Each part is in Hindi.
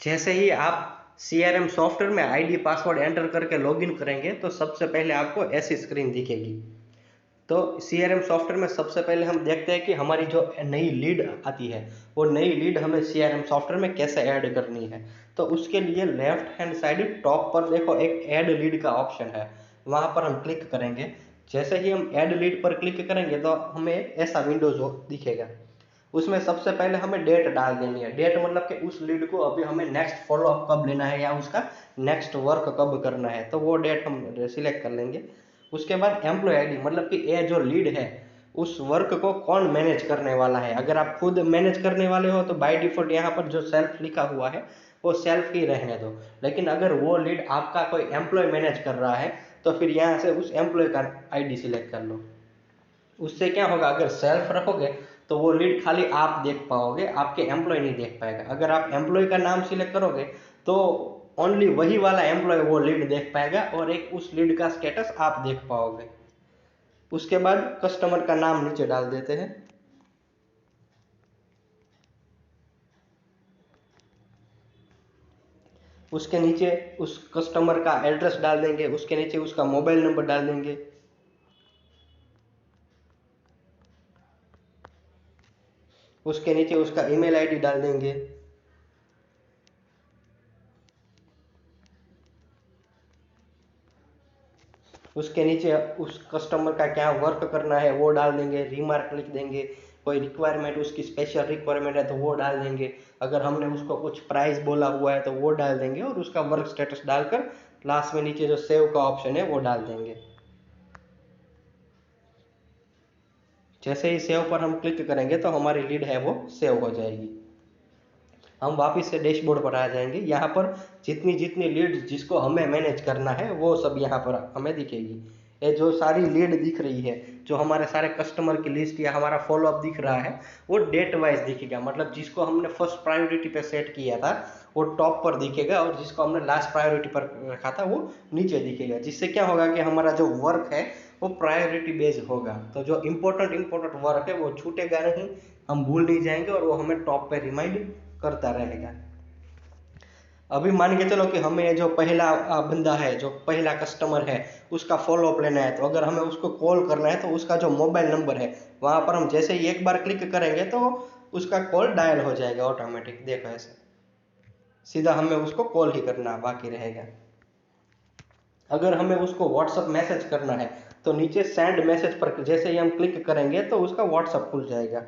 जैसे ही आप CRM सॉफ्टवेयर में आईडी पासवर्ड एंटर करके लॉगिन करेंगे तो सबसे पहले आपको ऐसी स्क्रीन दिखेगी। तो CRM सॉफ्टवेयर में सबसे पहले हम देखते हैं कि हमारी जो नई लीड आती है वो नई लीड हमें CRM सॉफ्टवेयर में कैसे ऐड करनी है। तो उसके लिए लेफ्ट हैंड साइड टॉप पर देखो एक ऐड लीड का ऑप्शन है, वहाँ पर हम क्लिक करेंगे। जैसे ही हम ऐड लीड पर क्लिक करेंगे तो हमें ऐसा विंडोज दिखेगा। उसमें सबसे पहले हमें डेट डाल देनी है। डेट मतलब कि उस लीड को अभी हमें नेक्स्ट फॉलोअप कब लेना है या उसका नेक्स्ट वर्क कब करना है, तो वो डेट हम सिलेक्ट कर लेंगे। उसके बाद एम्प्लॉय आईडी मतलब कि ये जो लीड है उस वर्क को कौन मैनेज करने वाला है। अगर आप खुद मैनेज करने वाले हो तो बाय डिफॉल्ट यहाँ पर जो सेल्फ लिखा हुआ है वो सेल्फ ही रहने दो। लेकिन अगर वो लीड आपका कोई एम्प्लॉय मैनेज कर रहा है तो फिर यहाँ से उस एम्प्लॉय का आईडी सिलेक्ट कर लो। उससे क्या होगा, अगर सेल्फ रखोगे तो वो लीड खाली आप देख पाओगे, आपके एम्प्लॉय नहीं देख पाएगा। अगर आप एम्प्लॉय का नाम सिलेक्ट करोगे तो ओनली वही वाला एम्प्लॉय वो लीड देख पाएगा और एक उस लीड का स्टेटस आप देख पाओगे। उसके बाद कस्टमर का नाम नीचे डाल देते हैं। उसके नीचे उस कस्टमर का एड्रेस डाल देंगे, उसके नीचे उसका मोबाइल नंबर डाल देंगे। उसके नीचे उसका ईमेल आईडी डाल देंगे। उसके नीचे उस कस्टमर का क्या वर्क करना है वो डाल देंगे, रिमार्क लिख देंगे। कोई रिक्वायरमेंट उसकी स्पेशल रिक्वायरमेंट है तो वो डाल देंगे। अगर हमने उसको कुछ प्राइस बोला हुआ है तो वो डाल देंगे और उसका वर्क स्टेटस डालकर लास्ट में नीचे जो सेव का ऑप्शन है वो डाल देंगे। जैसे ही सेव पर हम क्लिक करेंगे तो हमारी लीड है वो सेव हो जाएगी। हम वापस से डैशबोर्ड पर आ जाएंगे। यहाँ पर जितनी जितनी लीड जिसको हमें मैनेज करना है वो सब यहाँ पर हमें दिखेगी। ये जो सारी लीड दिख रही है, जो हमारे सारे कस्टमर की लिस्ट या हमारा फॉलोअप दिख रहा है वो डेट वाइज दिखेगा। मतलब जिसको हमने फर्स्ट प्रायोरिटी पे सेट किया था वो टॉप पर दिखेगा और जिसको हमने लास्ट प्रायोरिटी पर रखा था वो नीचे दिखेगा। जिससे क्या होगा कि हमारा जो वर्क है वो प्रायोरिटी बेस्ड होगा। तो जो इम्पोर्टेंट वर्क है वो छूटेगा नहीं, हम भूल नहीं जाएंगे और वो हमें टॉप पे रिमाइंड करता रहेगा। अभी मान के चलो कि हमें जो पहला बंदा है, जो पहला कस्टमर है, उसका फॉलोअप लेना है। तो अगर हमें उसको कॉल करना है तो उसका जो मोबाइल नंबर है वहां पर हम जैसे ही एक बार क्लिक करेंगे तो उसका कॉल डायल हो जाएगा ऑटोमेटिक। देखो ऐसे सीधा हमें उसको कॉल ही करना बाकी रहेगा। अगर हमें उसको व्हाट्सअप मैसेज करना है तो नीचे सेंड मैसेज पर जैसे ही हम क्लिक करेंगे तो उसका व्हाट्सअप खुल जाएगा।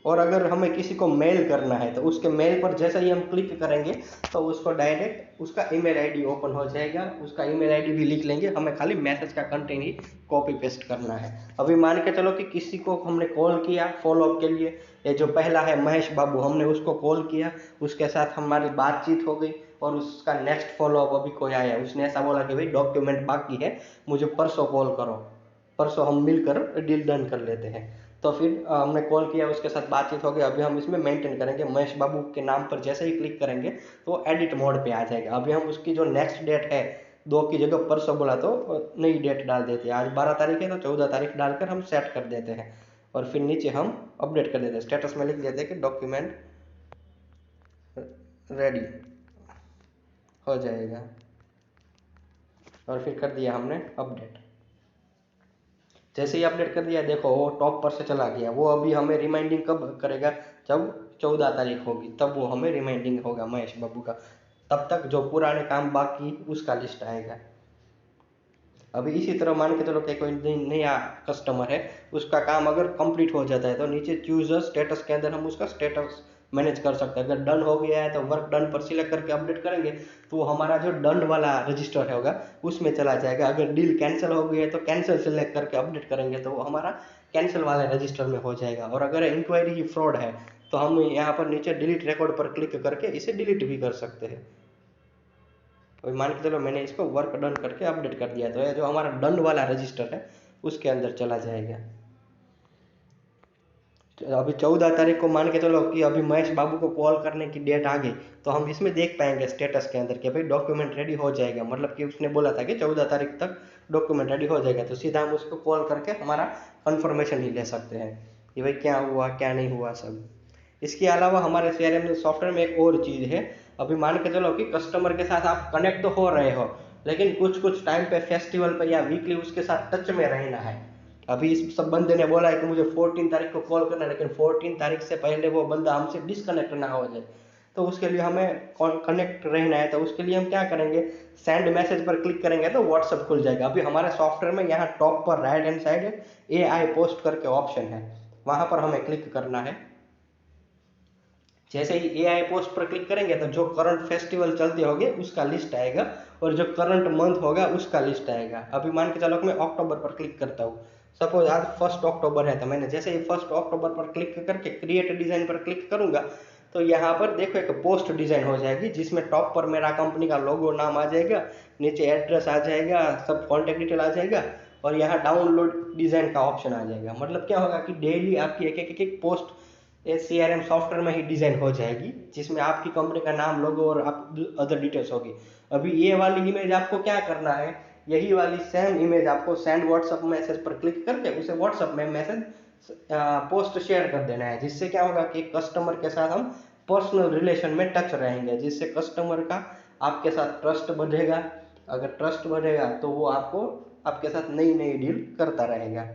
और अगर हमें किसी को मेल करना है तो उसके मेल पर जैसे ही हम क्लिक करेंगे तो उसको डायरेक्ट उसका ईमेल आईडी ओपन हो जाएगा। उसका ईमेल आईडी भी लिख लेंगे, हमें खाली मैसेज का कंटेंट ही कॉपी पेस्ट करना है। अभी मान के चलो कि किसी को हमने कॉल किया फॉलोअप के लिए, ये जो पहला है महेश बाबू, हमने उसको कॉल किया, उसके साथ हमारी बातचीत हो गई और उसका नेक्स्ट फॉलोअप अभी कोई आया, उसने ऐसा बोला कि भाई डॉक्यूमेंट बाकी है, मुझे परसों कॉल करो, परसों हम मिलकर डील डन कर लेते हैं। तो फिर हमने कॉल किया, उसके साथ बातचीत हो गई। अभी हम इसमें मेंटेन करेंगे महेश बाबू के नाम पर जैसे ही क्लिक करेंगे तो एडिट मोड पे आ जाएगा। अभी हम उसकी जो नेक्स्ट डेट है 2 की जगह परसों बोला तो नई डेट डाल देते हैं। आज 12 तारीख है तो 14 तारीख डालकर हम सेट कर देते हैं और फिर नीचे हम अपडेट कर देते हैं। स्टेटस में लिख देते हैं कि डॉक्यूमेंट रेडी हो जाएगा और फिर कर दिया हमने अपडेट। जैसे ही अपडेट कर दिया देखो वो टॉप पर से चला गया। वो अभी हमें रिमाइंडिंग कब करेगा, जब 14 तारीख होगी तब वो हमें रिमाइंडिंग होगा महेश बाबू का। तब तक जो पुराने काम बाकी उसका लिस्ट आएगा। अभी इसी तरह मान के चलो कि कोई नया कस्टमर है, उसका काम अगर कंप्लीट हो जाता है तो नीचे चूज स्टेटस के अंदर हम उसका स्टेटस मैनेज कर सकते हैं। अगर डन हो गया है तो वर्क डन पर सिलेक्ट करके अपडेट करेंगे तो वो हमारा जो डन वाला रजिस्टर होगा उसमें चला जाएगा। अगर डील कैंसिल हो गई है तो कैंसिल सिलेक्ट करके अपडेट करेंगे तो वो हमारा कैंसिल वाले रजिस्टर में हो जाएगा। और अगर इंक्वायरी की फ्रॉड है तो हम यहाँ पर नीचे डिलीट रिकॉर्ड पर क्लिक करके इसे डिलीट भी कर सकते हैं। और मान के चलो मैंने इसको वर्क डन करके अपडेट कर दिया तो ये जो हमारा डन वाला रजिस्टर है उसके अंदर चला जाएगा। तो अभी 14 तारीख को मान के चलो कि अभी महेश बाबू को कॉल करने की डेट आ गई तो हम इसमें देख पाएंगे स्टेटस के अंदर कि भाई डॉक्यूमेंट रेडी हो जाएगा। मतलब कि उसने बोला था कि 14 तारीख तक डॉक्यूमेंट रेडी हो जाएगा, तो सीधा हम उसको कॉल करके हमारा कंफर्मेशन ही ले सकते हैं कि भाई क्या हुआ क्या नहीं हुआ सब। इसके अलावा हमारे सीआरएम सॉफ्टवेयर में एक और चीज़ है। अभी मान के चलो कि कस्टमर के साथ आप कनेक्ट तो हो रहे हो, लेकिन कुछ कुछ टाइम पे फेस्टिवल पे या वीकली उसके साथ टच में रहना है। अभी इस सब बंदे ने बोला है कि मुझे 14 तारीख को कॉल करना है, लेकिन 14 तारीख से पहले वो बंदा हमसे डिस्कनेक्ट ना हो जाए, तो उसके लिए हमें कनेक्ट रहना है। तो उसके लिए हम क्या करेंगे, सेंड मैसेज पर क्लिक करेंगे तो व्हाट्सअप खुल जाएगा। अभी हमारे सॉफ्टवेयर में यहाँ टॉप पर right hand side AI post करके ऑप्शन है, वहां पर हमें क्लिक करना है। जैसे ही AI पोस्ट पर क्लिक करेंगे तो जो करंट फेस्टिवल चलते होंगे उसका लिस्ट आएगा, और जो करंट मंथ होगा उसका लिस्ट आएगा। अभी मान के चलो कि मैं अक्टूबर पर क्लिक करता हूँ, सपोज आज 1 अक्टूबर है, तो मैंने जैसे ही 1 अक्टूबर पर क्लिक करके क्रिएट डिजाइन पर क्लिक करूंगा, तो यहाँ पर देखो एक पोस्ट डिजाइन हो जाएगी, जिसमें टॉप पर मेरा कंपनी का लोगो नाम आ जाएगा, नीचे एड्रेस आ जाएगा, सब कॉन्टेक्ट डिटेल आ जाएगा, और यहाँ डाउनलोड डिजाइन का ऑप्शन आ जाएगा। मतलब क्या होगा कि डेली आपकी एक पोस्ट CRM सॉफ्टवेयर में ही डिजाइन हो जाएगी, जिसमें आपकी कंपनी का नाम, लोगो और आप अदर डिटेल्स होगी। अभी ये वाली इमेज आपको क्या करना है, यही वाली सेम इमेज आपको सेंड व्हाट्सएप मैसेज पर क्लिक करके उसे व्हाट्सएप में मैसेज पोस्ट शेयर कर देना है, जिससे क्या होगा कि कस्टमर के साथ हम पर्सनल रिलेशन में टच रहेंगे, जिससे कस्टमर का आपके साथ ट्रस्ट बढ़ेगा। अगर ट्रस्ट बढ़ेगा तो वो आपको आपके साथ नई नई डील करता रहेगा।